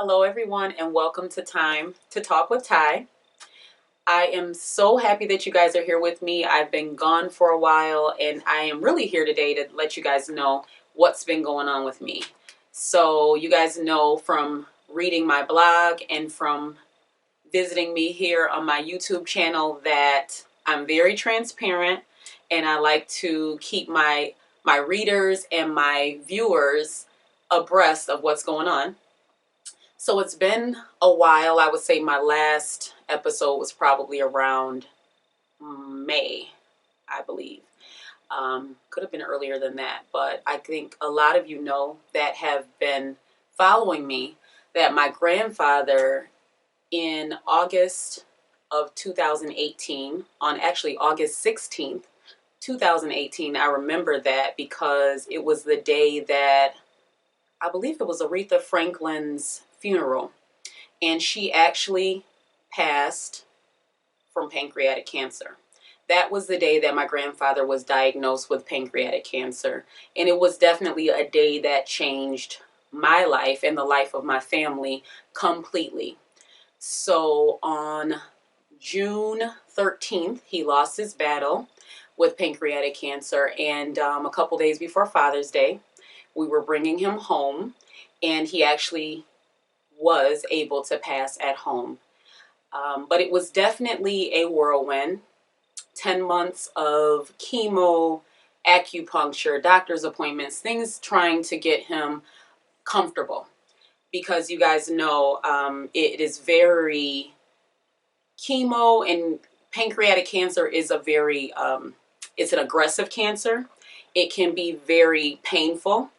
Hello, everyone, and welcome to Time to Talk with Ty. I am so happy that you guys are here with me. I've been gone for a while, and I am really here today to let you guys know what's been going on with me. So, you guys know from reading my blog and from visiting me here on my YouTube channel that I'm very transparent, and I like to keep my readers and my viewers abreast of what's going on. So it's been a while. I would say my last episode was probably around May, I believe. Could have been earlier than that, but I think a lot of you know that have been following me that my grandfather in August of 2018, on actually August 16th, 2018, I remember that because it was the day that I believe it was Aretha Franklin's funeral, and she actually passed from pancreatic cancer. That was the day that my grandfather was diagnosed with pancreatic cancer, and it was definitely a day that changed my life and the life of my family completely. So on June 13th, he lost his battle with pancreatic cancer, and a couple days before Father's Day, we were bringing him home, and he actually was able to pass at home. But it was definitely a whirlwind. 10 months of chemo, acupuncture, doctor's appointments, things trying to get him comfortable. Because you guys know it is very, chemo and pancreatic cancer is a very, it's an aggressive cancer. It can be very painful.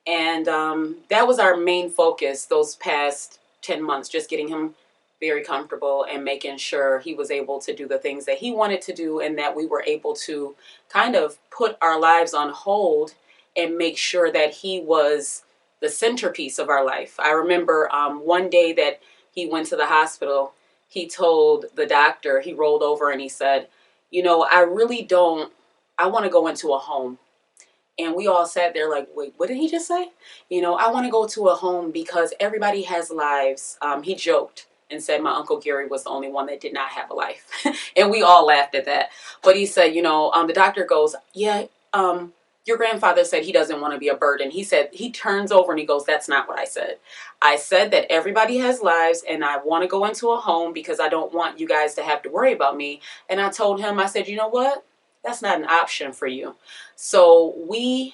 And that was our main focus those past 10 months, just getting him very comfortable and making sure he was able to do the things that he wanted to do, and that we were able to kind of put our lives on hold and make sure that he was the centerpiece of our life. I remember one day that he went to the hospital, he told the doctor, he rolled over and he said, I really don't, I want to go into a home. And we all sat there like, wait, what did he just say? I want to go to a home because everybody has lives. He joked and said my Uncle Gary was the only one that did not have a life. And we all laughed at that. But he said, the doctor goes, yeah, your grandfather said he doesn't want to be a burden. He said, he turns over and he goes, that's not what I said. I said that everybody has lives and I want to go into a home because I don't want you guys to have to worry about me. And I told him, I said, you know what? That's not an option for you. So we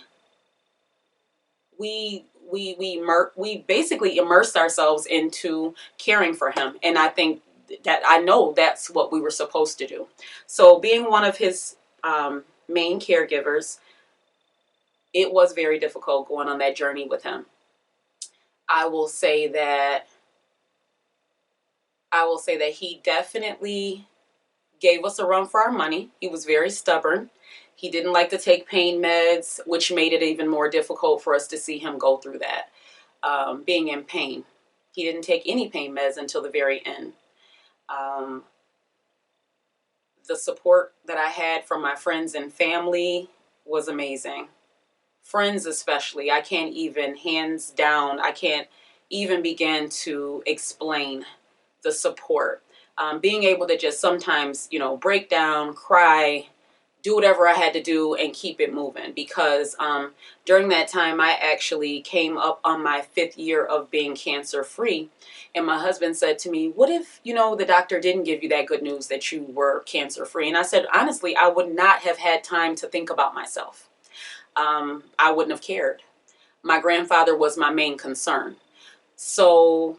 basically immersed ourselves into caring for him, and I think that I know that's what we were supposed to do. So being one of his main caregivers, it was very difficult going on that journey with him. I will say that he definitely gave us a run for our money. He was very stubborn. He didn't like to take pain meds, which made it even more difficult for us to see him go through that, being in pain. He didn't take any pain meds until the very end. The support that I had from my friends and family was amazing. Friends especially, I can't even, hands down, I can't even begin to explain the support. Being able to just sometimes, break down, cry, do whatever I had to do and keep it moving. Because during that time, I actually came up on my 5th year of being cancer free. And my husband said to me, what if, the doctor didn't give you that good news that you were cancer free? And I said, honestly, I would not have had time to think about myself. I wouldn't have cared. My grandfather was my main concern. So,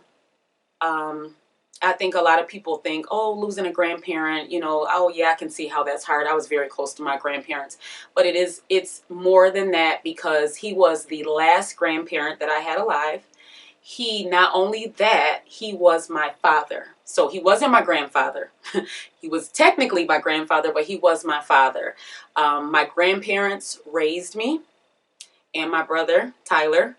I think a lot of people think, oh, losing a grandparent, oh yeah, I can see how that's hard. I was very close to my grandparents. But it's more than that because he was the last grandparent that I had alive. Not only that, he was my father. So he wasn't my grandfather. He was technically my grandfather, but he was my father. My grandparents raised me and my brother, Tyler,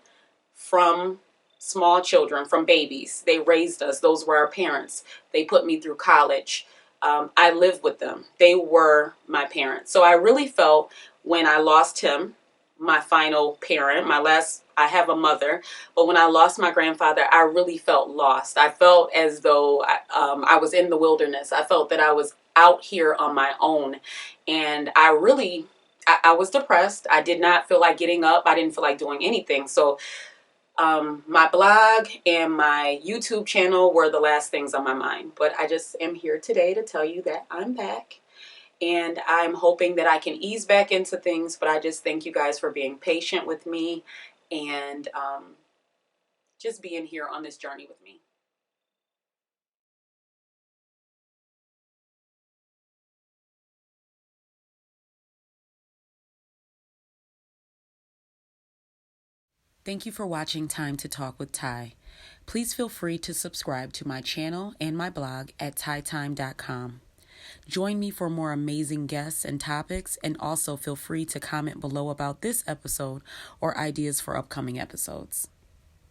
from small children, from babies. They raised us. Those were our parents. They put me through college. I lived with them. They were my parents. So I really felt when I lost him, my final parent. I have a mother, but when I lost my grandfather, I really felt lost. I felt as though I was in the wilderness. I felt that I was out here on my own, and I was depressed. I did not feel like getting up. I didn't feel like doing anything. So my blog and my YouTube channel were the last things on my mind. But I just am here today to tell you that I'm back. And I'm hoping that I can ease back into things. But I just thank you guys for being patient with me and just being here on this journey with me. Thank you for watching Time to Talk with Ty. Please feel free to subscribe to my channel and my blog at tytime.com. Join me for more amazing guests and topics, and also feel free to comment below about this episode or ideas for upcoming episodes.